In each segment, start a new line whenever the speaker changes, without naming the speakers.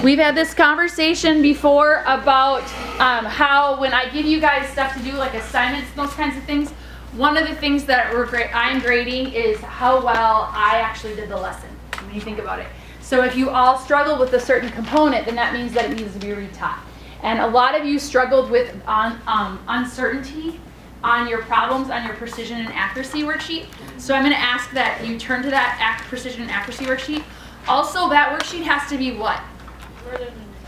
We've had this conversation before about how when I give you guys stuff to do, like assignments and those kinds of things, one of the things that I'm grading is how well I actually did the lesson, when you think about it. So if you all struggle with a certain component, then that means that it needs to be retaught. And a lot of you struggled with uncertainty on your problems on your precision and accuracy worksheet. So I'm going to ask that you turn to that precision and accuracy worksheet. Also, that worksheet has to be what?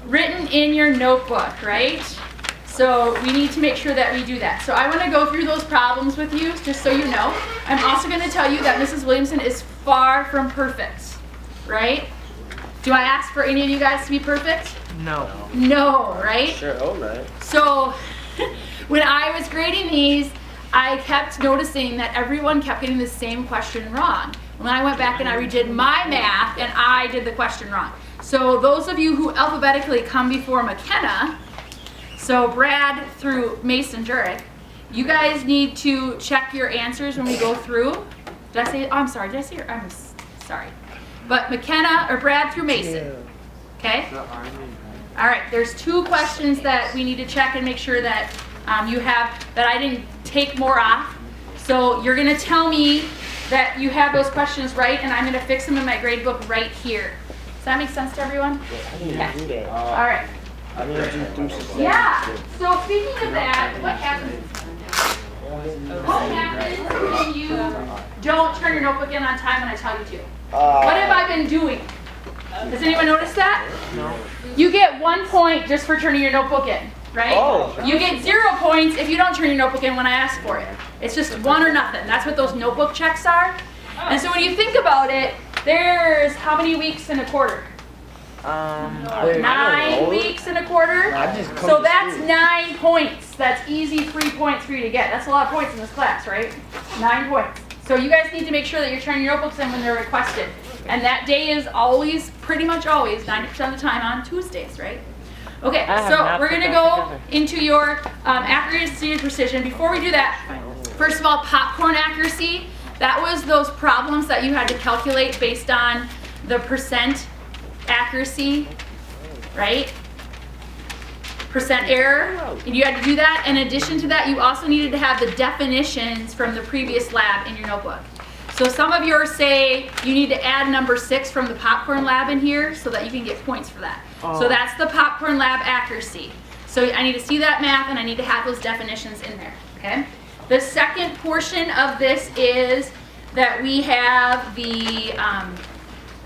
Written in your notebook, right? So we need to make sure that we do that. So I want to go through those problems with you, just so you know. I'm also going to tell you that Mrs. Williamson is far from perfect, right? Do I ask for any of you guys to be perfect?
No.
No, right?
Sure, all right.
So when I was grading these, I kept noticing that everyone kept getting the same question wrong. When I went back and I redid my math, and I did the question wrong. So those of you who alphabetically come before McKenna, so Brad through Mason Jurek, you guys need to check your answers when we go through. Did I say, oh, I'm sorry, did I say, I'm sorry. But McKenna, or Brad through Mason, okay? All right, there's 2 questions that we need to check and make sure that you have, that I didn't take more off. So you're gonna tell me that you have those questions right, and I'm gonna fix them in my grade book right here. Does that make sense to everyone? Okay. All right. Yeah. So speaking of that, what happens? What happens when you don't turn your notebook in on time when I tell you to? What have I been doing? Has anyone noticed that?
No.
You get 1 point just for turning your notebook in, right?
Oh.
You get 0 points if you don't turn your notebook in when I ask for it. It's just 1 or nothing. That's what those notebook checks are. And so when you think about it, there's how many weeks in a quarter? 9 weeks in a quarter. So that's 9 points. That's easy 3 points for you to get. That's a lot of points in this class, right? 9 points. So you guys need to make sure that you're turning your notebooks in when they're requested. And that day is always, pretty much always, 90% of the time on Tuesdays, right? Okay, so we're going to go into your accuracy and precision. Before we do that, first of all, popcorn accuracy. That was those problems that you had to calculate based on the percent accuracy, right? Percent error. And you had to do that. In addition to that, you also needed to have the definitions from the previous lab in your notebook. So some of yours say you need to add number 6 from the popcorn lab in here so that you can get points for that. So that's the popcorn lab accuracy. So I need to see that math and I need to have those definitions in there, okay? The second portion of this is that we have the,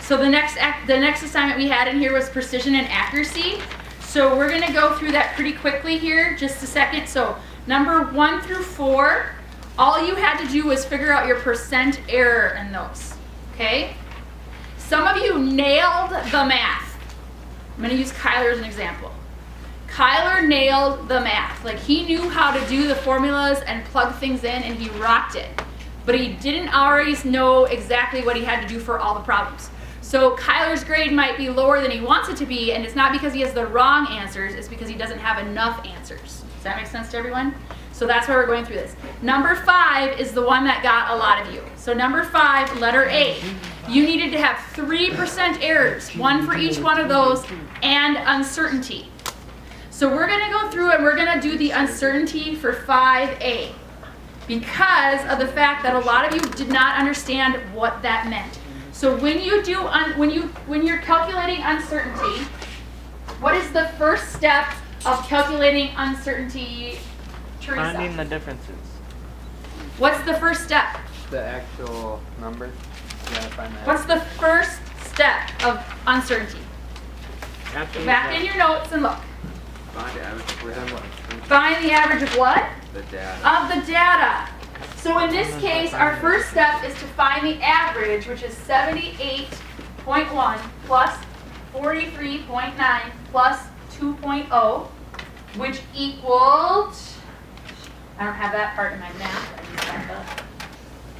so the next assignment we had in here was precision and accuracy. So we're gonna go through that pretty quickly here, just a second. So number 1 through 4, all you had to do was figure out your percent error in those, okay? Some of you nailed the math. I'm gonna use Kyler as an example. Kyler nailed the math. Like, he knew how to do the formulas and plug things in, and he rocked it. But he didn't always know exactly what he had to do for all the problems. So Kyler's grade might be lower than he wants it to be, and it's not because he has the wrong answers, it's because he doesn't have enough answers. Does that make sense to everyone? So that's why we're going through this. Number 5 is the one that got a lot of you. So number 5, letter A. You needed to have 3% errors, 1 for each one of those, and uncertainty. So we're going to go through and we're going to do the uncertainty for 5A because of the fact that a lot of you did not understand what that meant. So when you do when you're calculating uncertainty, what is the first step of calculating uncertainty, Teresa?
Finding the differences.
What's the first step?
The actual number. You gotta find that.
What's the first step of uncertainty? Back in your notes and look.
Find the average of
Find the average of what?
the data.
Of the data. So in this case, our first step is to find the average, which is 78.1 plus 43.9 plus 2.0, which equaled, I don't have that part in my math, I just got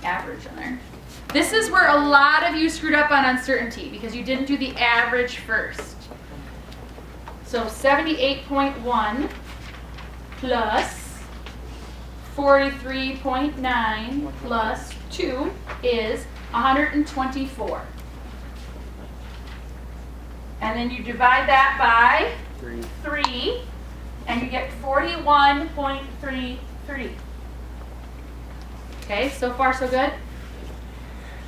the average in there. This is where a lot of you screwed up on uncertainty because you didn't do the average first. So 78.1 plus 43.9 plus 2 is 124. And then you divide that by
3.
3, and you get 41.33. Okay, so far so good?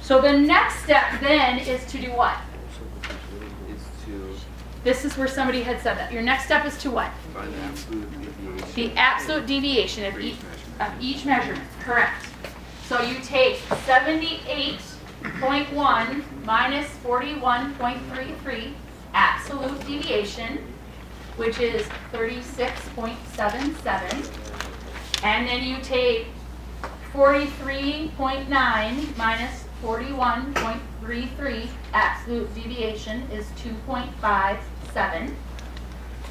So the next step then is to do what? This is where somebody had said that. Your next step is to what?
Find the absolute deviation.
The absolute deviation of each measurement. Correct. So you take 78.1 minus 41.33, absolute deviation, which is 36.77. And then you take 43.9 minus 41.33, absolute deviation is 2.57.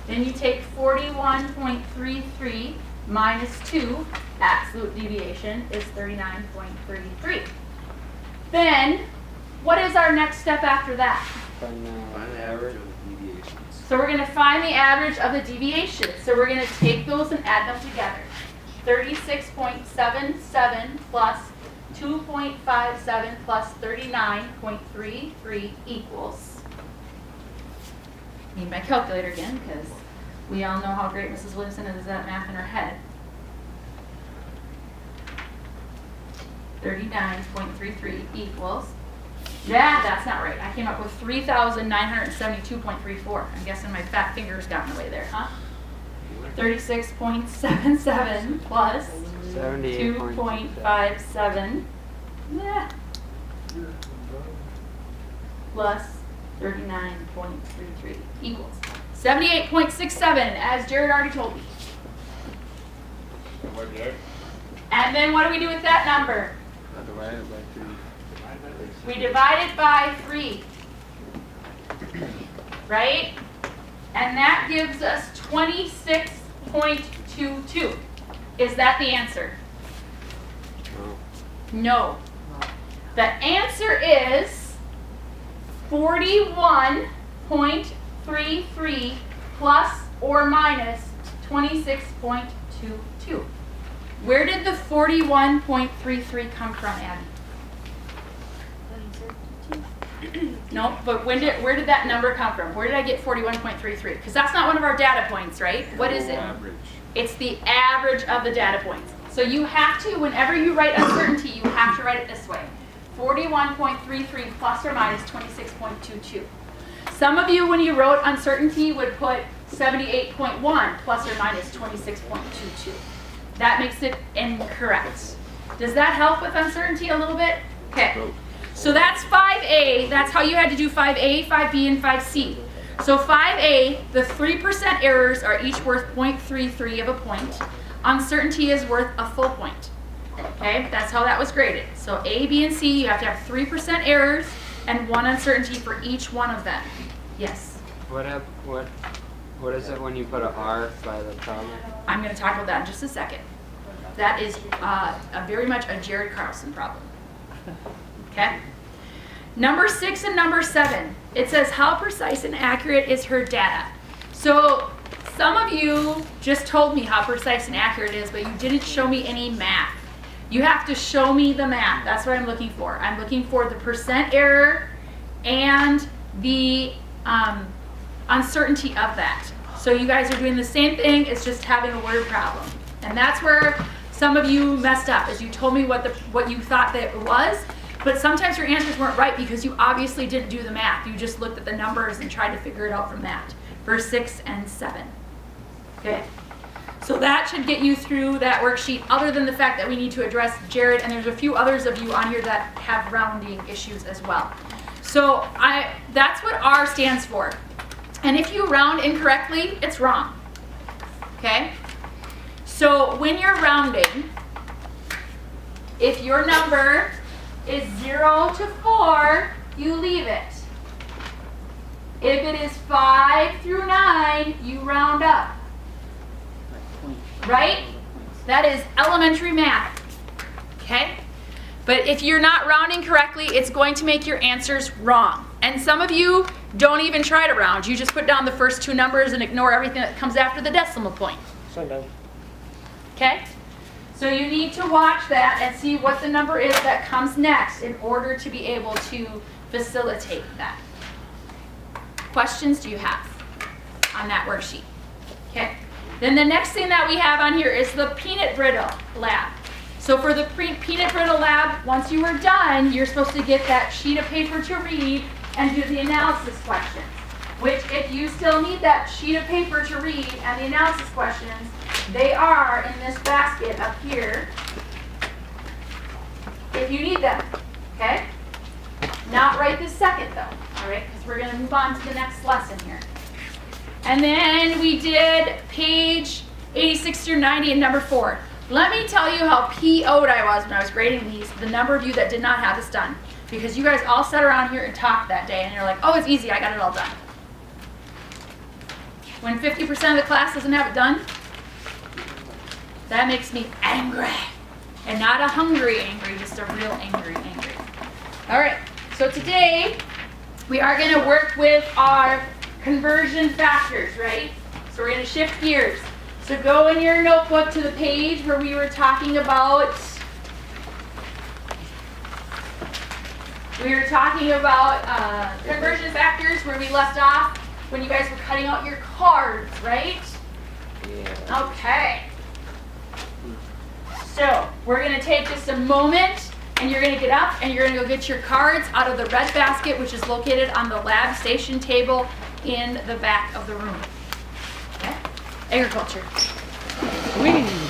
Then you take 41.33 minus 2, absolute deviation is 39.33. Then, what is our next step after that?
Find
Find the average of the deviations.
So we're going to find the average of the deviations. So we're going to take those and add them together. 36.77 plus 2.57 plus 39.33 equals. Need my calculator again because we all know how great Mrs. Williamson is at math in her head. 39.33 equals. Yeah, that's not right. I came up with 3,972.34. I'm guessing my fat fingers got in the way there, huh? 36.77 plus 2.57 plus 39.33 equals 78.67, as Jared already told me. And then what do we do with that number?
I divide it by 3.
We divide it by 3, right? And that gives us 26.22. Is that the answer? No. The answer is 41.33 plus or minus 26.22. Where did the 41.33 come from, Abby? No, but where did that number come from? Where did I get 41.33? Because that's not one of our data points, right? What is it?
Average.
It's the average of the data points. So you have to, whenever you write uncertainty, you have to write it this way. 41.33 plus or minus 26.22. Some of you, when you wrote uncertainty, would put 78.1 plus or minus 26.22. That makes it incorrect. Does that help with uncertainty a little bit? Okay. So that's 5A. That's how you had to do 5A, 5B, and 5C. So 5A, the 3% errors are each worth 0.33 of a point. Uncertainty is worth a full point. Okay, that's how that was graded. So A, B, and C, you have to have 3% errors and 1 uncertainty for each one of them. Yes?
What is it when you put an R by the problem?
I'm going to talk about that in just a second. That is very much a Jared Carlson problem. Okay? Number 6 and number 7. It says, how precise and accurate is her data? So some of you just told me how precise and accurate it is, but you didn't show me any math. You have to show me the math. That's what I'm looking for. I'm looking for the percent error and the uncertainty of that. So you guys are doing the same thing, it's just having a word problem. And that's where some of you messed up, is you told me what you thought that it was, but sometimes your answers weren't right because you obviously didn't do the math. You just looked at the numbers and tried to figure it out from that. Verse 6 and 7. Okay. So that should get you through that worksheet, other than the fact that we need to address Jared, and there's a few others of you on here that have rounding issues as well. So that's what R stands for. And if you round incorrectly, it's wrong. Okay? So when you're rounding, if your number is 0 to 4, you leave it. If it is 5 through 9, you round up. Right? That is elementary math. Okay? But if you're not rounding correctly, it's going to make your answers wrong. And some of you don't even try to round. You just put down the first 2 numbers and ignore everything that comes after the decimal point. Okay? So you need to watch that and see what the number is that comes next in order to be able to facilitate that. questions do you have on that worksheet? Okay. Then the next thing that we have on here is the peanut brittle lab. So for the peanut brittle lab, once you are done, you're supposed to get that sheet of paper to read and do the analysis questions. Which, if you still need that sheet of paper to read and the analysis questions, they are in this basket up here if you need them, okay? Not right this second though, all right? Because we're going to move on to the next lesson here. And then we did page 86 through 90 and number 4. Let me tell you how PO'd I was when I was grading these, the number of you that did not have this done. Because you guys all sat around here and talked that day and you're like, oh, it's easy, I got it all done. When 50% of the class doesn't have it done, that makes me angry. And not a hungry angry, just a real angry. All right, so today we are going to work with our conversion factors, right? So we're going to shift gears. So go in your notebook to the page where we were talking about conversion factors, where we left off when you guys were cutting out your cards, right?
Yeah.
Okay. So we're going to take just a moment and you're going to get up and you're going to go get your cards out of the red basket, which is located on the lab station table in the back of the room. Okay? Agriculture.
Whee!